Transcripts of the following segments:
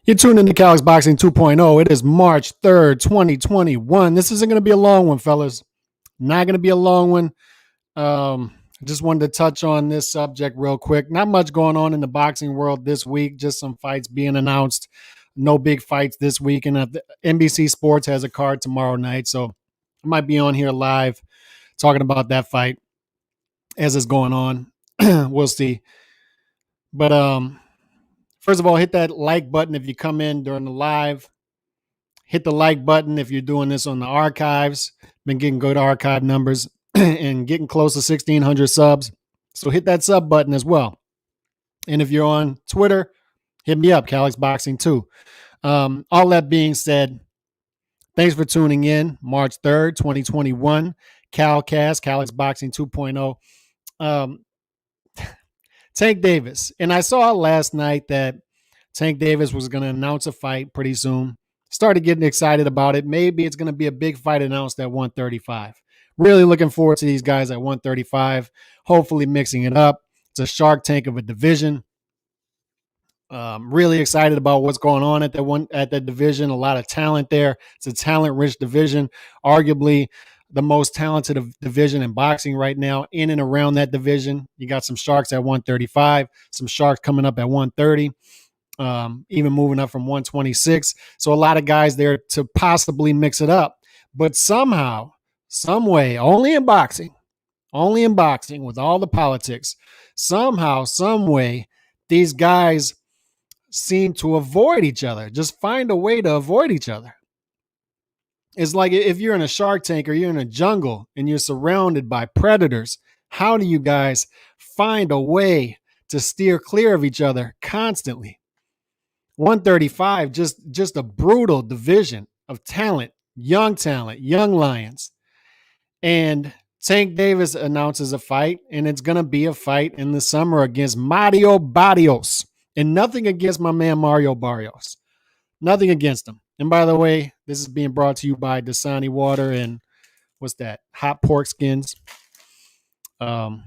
You're tuned into Calix Boxing 2.0. It is March 3rd, 2021. This isn't going to be a long one, fellas. Not going to be a long one. I just wanted to touch on this subject real quick. Not much going on in the boxing world this week. Just some fights being announced. No big fights this week. And NBC Sports has a card tomorrow night. So I might be on here live talking about that fight as it's going on. We'll see. But first of all, hit that like button if you come in during the live. Hit the like button if you're doing this on the archives. Been getting good archive numbers and getting close to 1,600 subs. So hit that sub button as well. And if you're on Twitter, hit me up, Calix Boxing 2. All that being said, thanks for tuning in. March 3rd, 2021. Calcast, Calix Boxing 2.0. Tank Davis. And I saw last night that Tank Davis was going to announce a fight pretty soon. Started getting excited about it. Maybe it's going to be a big fight announced at 135. Really looking forward to these guys at 135. Hopefully mixing it up. It's a Shark Tank of a division. Really excited about what's going on at that division. A lot of talent there. It's a talent-rich division. Arguably the most talented division in boxing right now, in and around that division. You got some Sharks at 135, some Sharks coming up at 130, even moving up from 126. So a lot of guys there to possibly mix it up. But somehow, some way, only in boxing, with all the politics, somehow, some way, these guys seem to avoid each other, just find a way to avoid each other. It's like if you're in a Shark Tank or you're in a jungle and you're surrounded by predators, how do you guys find a way to steer clear of each other constantly? 135, just a brutal division of talent, young lions. And Tank Davis announces a fight, and it's going to be a fight in the summer against Mario Barrios. And nothing against my man Mario Barrios. Nothing against him. And by the way, this is being brought to you by Dasani Water and what's that? Hot Pork Skins. That's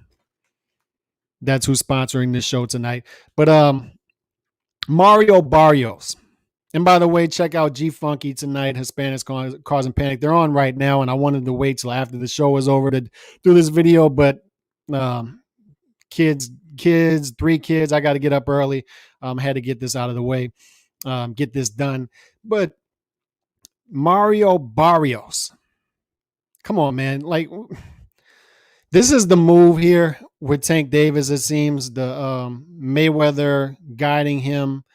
who's sponsoring this show tonight. But Mario Barrios. And by the way, check out G Funky tonight, Hispanics Causing Panic. They're on right now, and I wanted to wait till after the show was over to do this video, but kids, 3 kids, I got to get up early. Had to get this out of the way, get this done. But Mario Barrios, come on, man. Like, this is the move here with Tank Davis, it seems. The Mayweather guiding him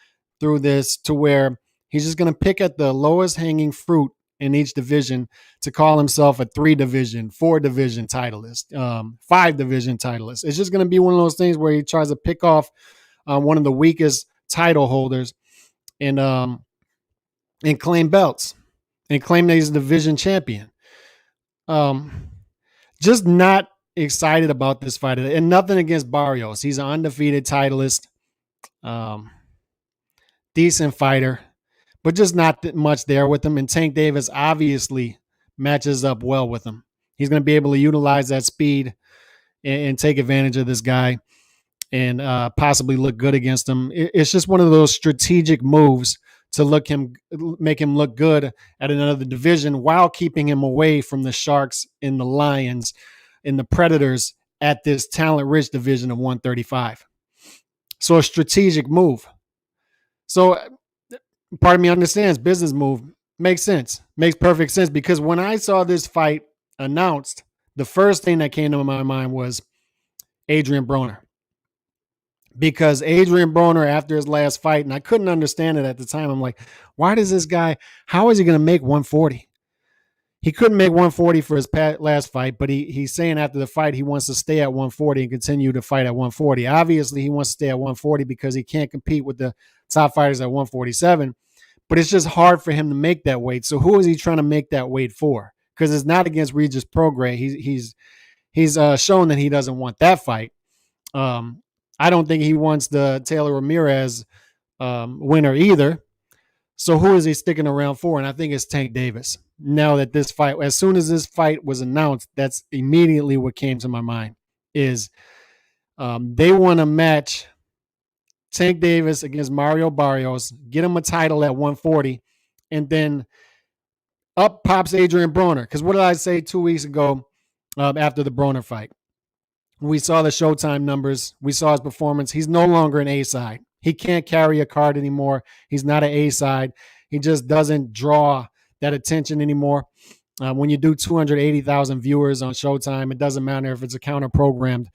through this to where he's just going to pick at the lowest hanging fruit in each division to call himself a 3-division, 4-division titleist, 5-division titleist. It's just going to be one of those things where he tries to pick off one of the weakest title holders and claim belts and claim that he's a division champion. Just not excited about this fight. And nothing against Barrios. He's an undefeated titleist, decent fighter, but just not much there with him. And Tank Davis obviously matches up well with him. He's going to be able to utilize that speed and take advantage of this guy and possibly look good against him. It's just one of those strategic moves to make him look good at another division while keeping him away from the Sharks and the Lions and the Predators at this talent-rich division of 135. So a strategic move. So part of me understands business move. Makes sense. Makes perfect sense, because when I saw this fight announced, the first thing that came to my mind was Adrian Broner. Because Adrian Broner, after his last fight, and I couldn't understand it at the time, I'm like, why does this guy, how is he going to make 140? He couldn't make 140 for his last fight, but he's saying after the fight he wants to stay at 140 and continue to fight at 140. Obviously, he wants to stay at 140 because he can't compete with the top fighters at 147, but it's just hard for him to make that weight. So who is he trying to make that weight for? Because it's not against Regis Prograis. He's shown that he doesn't want that fight. I don't think he wants the Taylor Ramirez winner either. So who is he sticking around for? And I think it's Tank Davis. Now that this fight, as soon as this fight was announced, that's immediately what came to my mind is they want to match Tank Davis against Mario Barrios, get him a title at 140, and then up pops Adrian Broner. Because what did I say 2 weeks ago after the Broner fight? We saw the Showtime numbers. We saw his performance. He's no longer an A side. He can't carry a card anymore. He's not an A side. He just doesn't draw that attention anymore. When you do 280,000 viewers on Showtime, it doesn't matter if it's a counter-programmed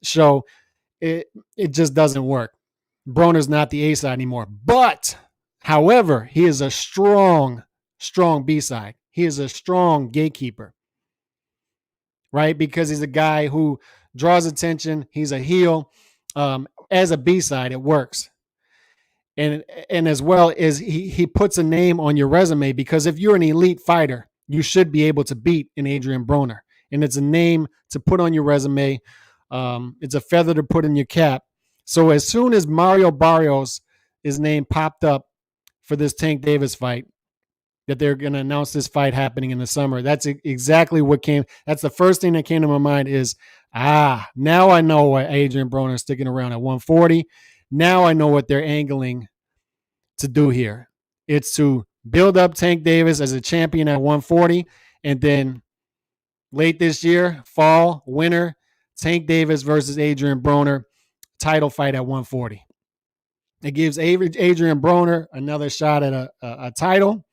show. It just doesn't work. Broner's not the A side anymore. But, however, he is a strong B side. He is a strong gatekeeper, right? Because he's a guy who draws attention. He's a heel. As a B side, it works. And as well as he puts a name on your resume, because if you're an elite fighter, you should be able to beat an Adrian Broner. And it's a name to put on your resume. It's a feather to put in your cap. So as soon as Mario Barrios' name popped up for this Tank Davis fight, that they're going to announce this fight happening in the summer, that's exactly what came. That's the first thing that came to my mind is, now I know why Adrian Broner is sticking around at 140. Now I know what they're angling to do here. It's to build up Tank Davis as a champion at 140, and then late this year, fall, winter, Tank Davis versus Adrian Broner, title fight at 140. It gives Adrian Broner another shot at a title,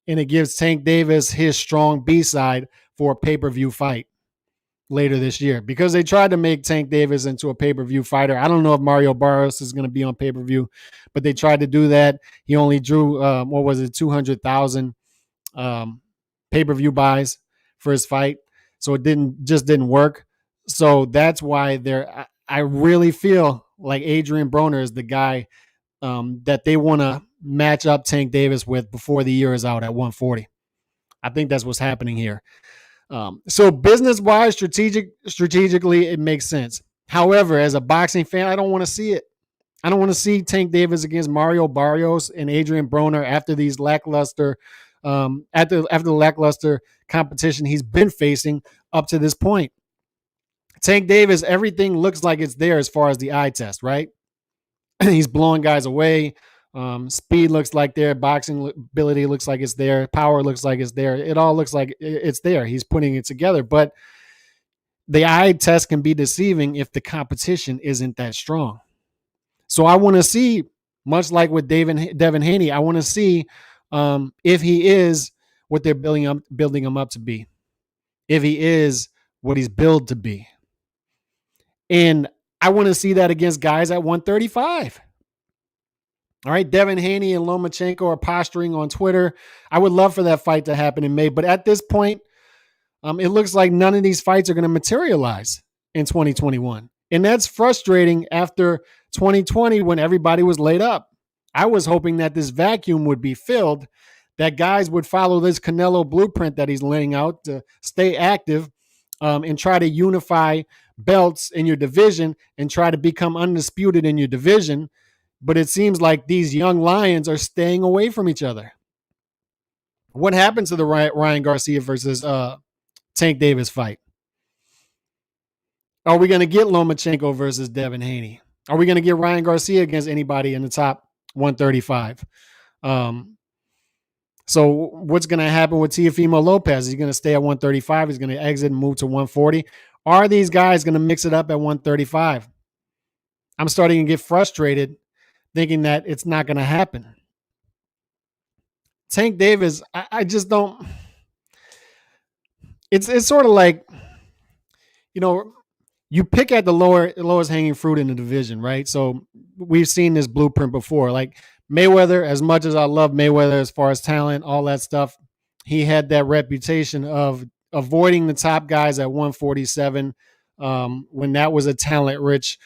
and it gives Tank Davis his strong B-side for a pay-per-view fight later this year, because they tried to make Tank Davis into a pay-per-view fighter. I don't know if Mario Barrios is going to be on pay-per-view, but they tried to do that. He only drew, 200,000 pay-per-view buys for his fight. So it didn't work. So that's why I really feel like Adrian Broner is the guy that they want to match up Tank Davis with before the year is out at 140. I think that's what's happening here. So business-wise, strategically, it makes sense. However, as a boxing fan, I don't want to see it. I don't want to see Tank Davis against Mario Barrios and Adrian Broner after these lackluster, after the lackluster competition he's been facing up to this point. Tank Davis, everything looks like it's there as far as the eye test, right? He's blowing guys away. Speed looks like there. Boxing ability looks like it's there. Power looks like it's there. It all looks like it's there. He's putting it together. But the eye test can be deceiving if the competition isn't that strong. So I want to see, much like with Devin Haney, I want to see if he is what they're building him up to be. If he is what he's billed to be. And I want to see that against guys at 135. All right, Devin Haney and Lomachenko are posturing on Twitter. I would love for that fight to happen in May, but at this point, it looks like none of these fights are going to materialize in 2021. And that's frustrating after 2020 when everybody was laid up. I was hoping that this vacuum would be filled, that guys would follow this Canelo blueprint that he's laying out to stay active and try to unify belts in your division and try to become undisputed in your division. But it seems like these young lions are staying away from each other. What happened to the Ryan Garcia versus Tank Davis fight? Are we going to get Lomachenko versus Devin Haney? Are we going to get Ryan Garcia against anybody in the top 135? So what's going to happen with Teofimo Lopez? He's going to stay at 135. He's going to exit and move to 140. Are these guys going to mix it up at 135? I'm starting to get frustrated thinking that it's not going to happen. Tank Davis, I just don't. It's sort of like, you pick at the lowest hanging fruit in the division, right? So we've seen this blueprint before. Like Mayweather, as much as I love Mayweather as far as talent, all that stuff, he had that reputation of avoiding the top guys at 147 when that was a talent-rich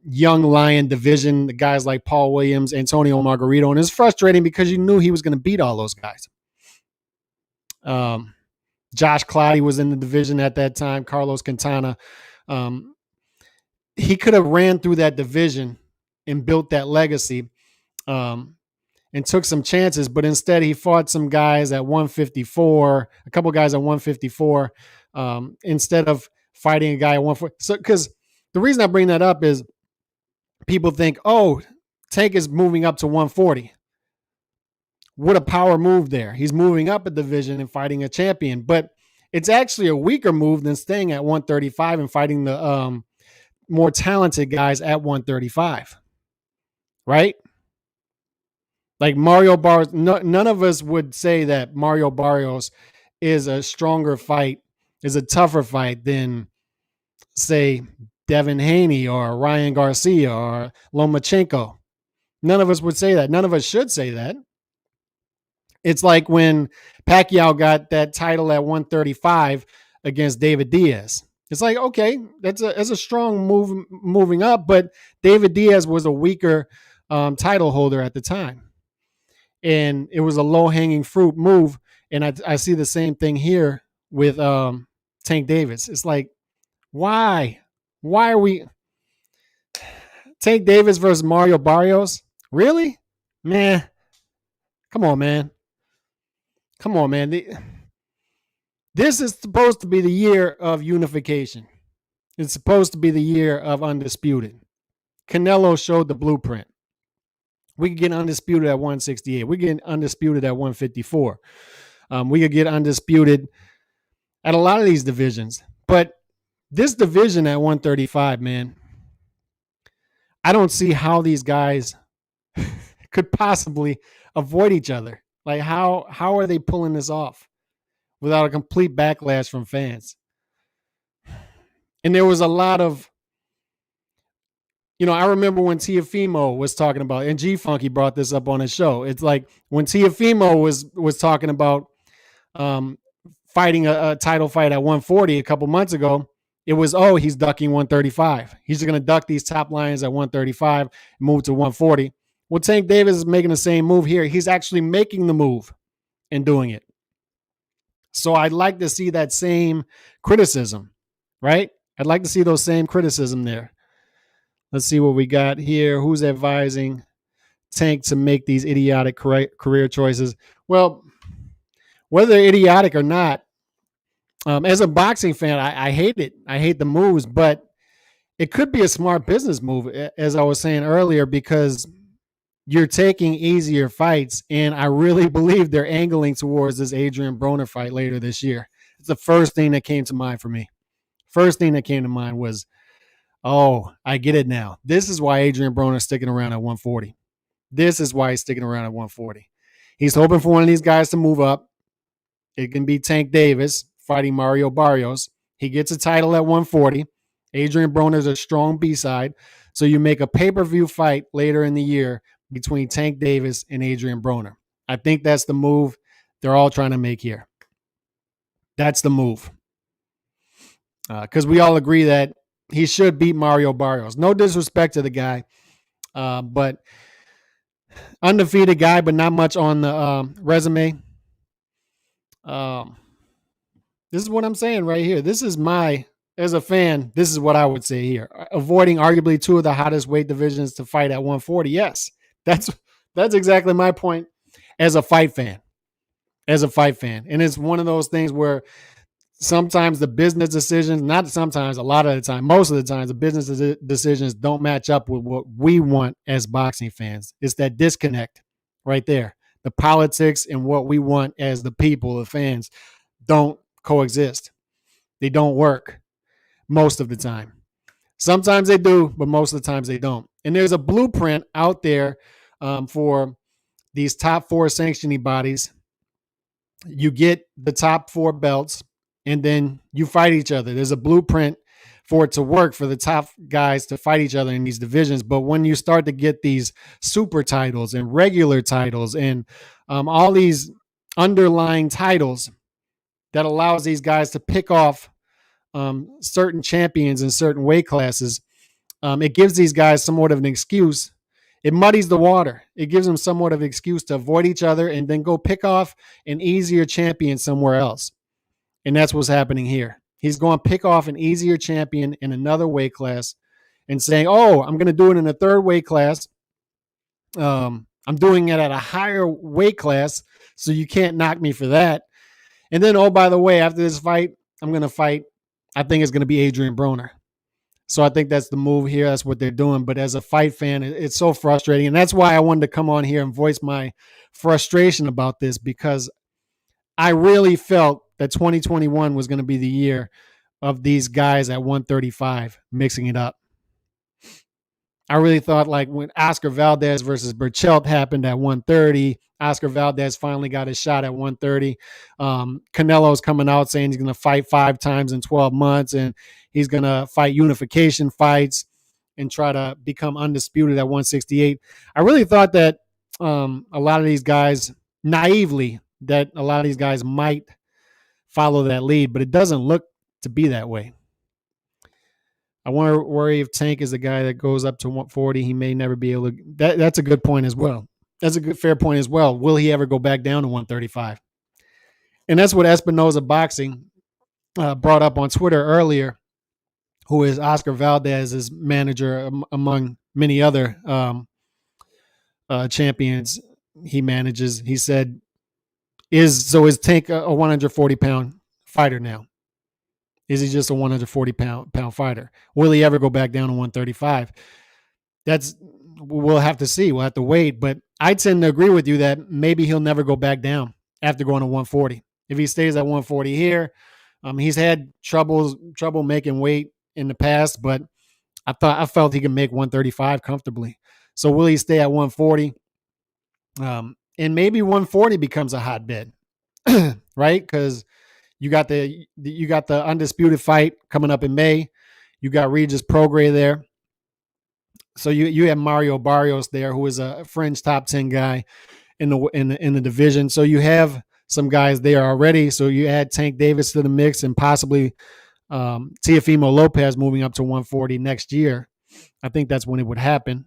young lion division, the guys like Paul Williams, Antonio Margarito. And it's frustrating because you knew he was going to beat all those guys. Josh Clottey was in the division at that time, Carlos Quintana. He could have ran through that division and built that legacy and took some chances, but instead he fought some guys at 154, a couple guys at 154, instead of fighting a guy at 140. So, because the reason I bring that up is people think, oh, Tank is moving up to 140. What a power move there. He's moving up a division and fighting a champion. But it's actually a weaker move than staying at 135 and fighting the more talented guys at 135. Right? Like Mario Barrios, none of us would say that Mario Barrios is a stronger fight, is a tougher fight than, say, Devin Haney or Ryan Garcia or Lomachenko. None of us would say that. None of us should say that. It's like when Pacquiao got that title at 135 against David Diaz. It's like, okay, that's a strong move moving up, but David Diaz was a weaker title holder at the time. And it was a low-hanging fruit move. And I see the same thing here with Tank Davis. It's like, why? Why are we Tank Davis versus Mario Barrios? Really? Man, come on, man. Come on, man. This is supposed to be the year of unification. It's supposed to be the year of undisputed. Canelo showed the blueprint. We could get undisputed at 168. We get undisputed at 154. We could get undisputed at a lot of these divisions. But this division at 135, man, I don't see how these guys could possibly avoid each other. Like, how are they pulling this off without a complete backlash from fans? And there was a lot of, I remember when Teofimo was talking about, and G-Funky brought this up on his show. It's like when Teofimo was talking about fighting a title fight at 140 a couple months ago, it was, he's ducking 135. He's just going to duck these top lions at 135 and move to 140. Well, Tank Davis is making the same move here. He's actually making the move and doing it. So I'd like to see that same criticism, right? I'd like to see those same criticism there. Let's see what we got here. Who's advising Tank to make these idiotic career choices? Well, whether they're idiotic or not, as a boxing fan, I hate it. I hate the moves, but it could be a smart business move, as I was saying earlier, because you're taking easier fights, and I really believe they're angling towards this Adrian Broner fight later this year. It's the first thing that came to mind for me. First thing that came to mind was, I get it now. This is why Adrian Broner is sticking around at 140. This is why he's sticking around at 140. He's hoping for one of these guys to move up. It can be Tank Davis fighting Mario Barrios. He gets a title at 140. Adrian Broner is a strong B-side. So you make a pay-per-view fight later in the year between Tank Davis and Adrian Broner. I think that's the move they're all trying to make here. That's the move. Because we all agree that he should beat Mario Barrios. No disrespect to the guy, but undefeated guy, but not much on the resume. This is what I'm saying right here. This is as a fan, this is what I would say here. Avoiding arguably two of the hottest weight divisions to fight at 140. Yes, that's exactly my point as a fight fan. And it's one of those things where sometimes the business decisions, not sometimes, a lot of the time, most of the times, the business decisions don't match up with what we want as boxing fans. It's that disconnect right there. The politics and what we want as the people, the fans, don't coexist. They don't work most of the time. Sometimes they do, but most of the times they don't. And there's a blueprint out there for these top four sanctioning bodies. You get the top four belts, and then you fight each other. There's a blueprint for it to work, for the top guys to fight each other in these divisions. But when you start to get these super titles and regular titles and all these underlying titles that allows these guys to pick off certain champions in certain weight classes, it gives these guys somewhat of an excuse. It muddies the water. It gives them somewhat of an excuse to avoid each other and then go pick off an easier champion somewhere else. And that's what's happening here. He's going to pick off an easier champion in another weight class and saying, I'm going to do it in a third weight class. I'm doing it at a higher weight class, so you can't knock me for that. And then, by the way, after this fight, I'm going to fight, I think it's going to be Adrian Broner. So I think that's the move here. That's what they're doing. But as a fight fan, it's so frustrating. And that's why I wanted to come on here and voice my frustration about this, because I really felt that 2021 was going to be the year of these guys at 135 mixing it up. I really thought, like, when Oscar Valdez versus Berchelt happened at 130, Oscar Valdez finally got his shot at 130. Canelo's coming out saying he's going to fight 5 times in 12 months, and he's going to fight unification fights and try to become undisputed at 168. I really thought that a lot of these guys, naively, that a lot of these guys might follow that lead, but it doesn't look to be that way. I want to worry if Tank is the guy that goes up to 140. He may never be able to. That's a good point as well. That's a good, fair point as well. Will he ever go back down to 135? And that's what Espinoza Boxing brought up on Twitter earlier, who is Oscar Valdez's manager, among many other champions he manages. He said, is Tank a 140-pound fighter now? Is he just a 140-pound fighter? Will he ever go back down to 135? We'll have to see. We'll have to wait. But I tend to agree with you that maybe he'll never go back down after going to 140. If he stays at 140 here, he's had trouble making weight in the past, but I felt he could make 135 comfortably. So will he stay at 140? And maybe 140 becomes a hotbed, right? Because you got the undisputed fight coming up in May. You got Regis Prograis there. So you have Mario Barrios there, who is a fringe top 10 guy in the division. So you have some guys there already. So you add Tank Davis to the mix, and possibly Teofimo Lopez moving up to 140 next year. I think that's when it would happen,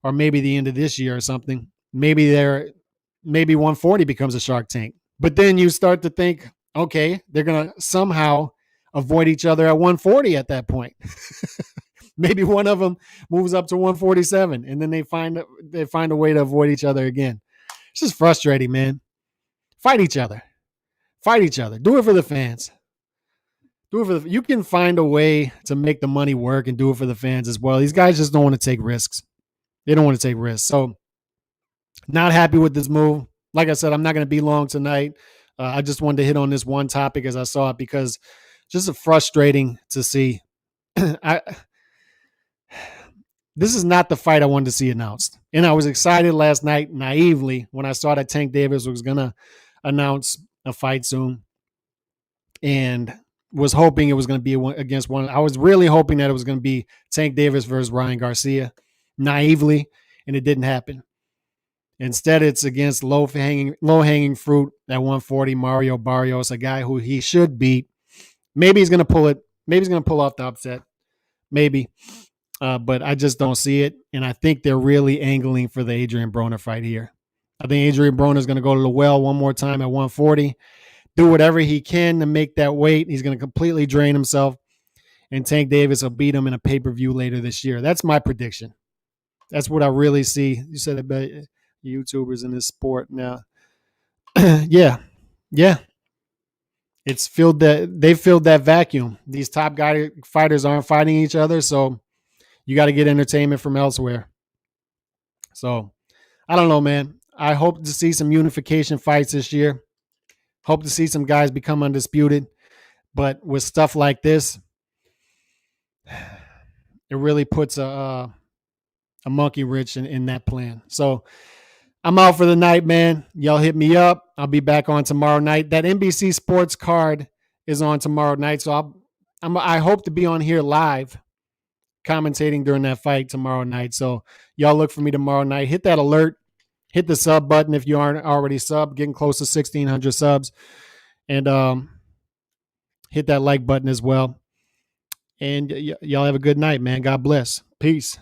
or maybe the end of this year or something. Maybe 140 becomes a Shark Tank. But then you start to think, okay, they're going to somehow avoid each other at 140 at that point. Maybe one of them moves up to 147, and then they find a way to avoid each other again. It's just frustrating, man. Fight each other. Do it for the fans. You can find a way to make the money work and do it for the fans as well. These guys just don't want to take risks. They don't want to take risks. So not happy with this move. Like I said, I'm not going to be long tonight. I just wanted to hit on this one topic as I saw it, because just frustrating to see. This is not the fight I wanted to see announced. And I was excited last night, naively, when I saw that Tank Davis was going to announce a fight soon, and was hoping it was going to be against one. I was really hoping that it was going to be Tank Davis versus Ryan Garcia, naively, and it didn't happen. Instead, it's against low-hanging fruit at 140, Mario Barrios, a guy who he should beat. Maybe he's going to pull it. Maybe he's going to pull off the upset. Maybe. But I just don't see it. And I think they're really angling for the Adrian Broner fight here. I think Adrian Broner is going to go to the well one more time at 140, do whatever he can to make that weight. He's going to completely drain himself, and Tank Davis will beat him in a pay-per-view later this year. That's my prediction. That's what I really see. You said about YouTubers in this sport now. Yeah. They filled that vacuum. These top fighters aren't fighting each other, so you got to get entertainment from elsewhere. So I don't know, man. I hope to see some unification fights this year. Hope to see some guys become undisputed. But with stuff like this, it really puts a monkey wrench in that plan. So I'm out for the night, man. Y'all hit me up. I'll be back on tomorrow night. That NBC Sports card is on tomorrow night. So I hope to be on here live commentating during that fight tomorrow night. So y'all look for me tomorrow night. Hit that alert. Hit the sub button if you aren't already subbed. Getting close to 1,600 subs. And hit that like button as well. And y'all have a good night, man. God bless. Peace.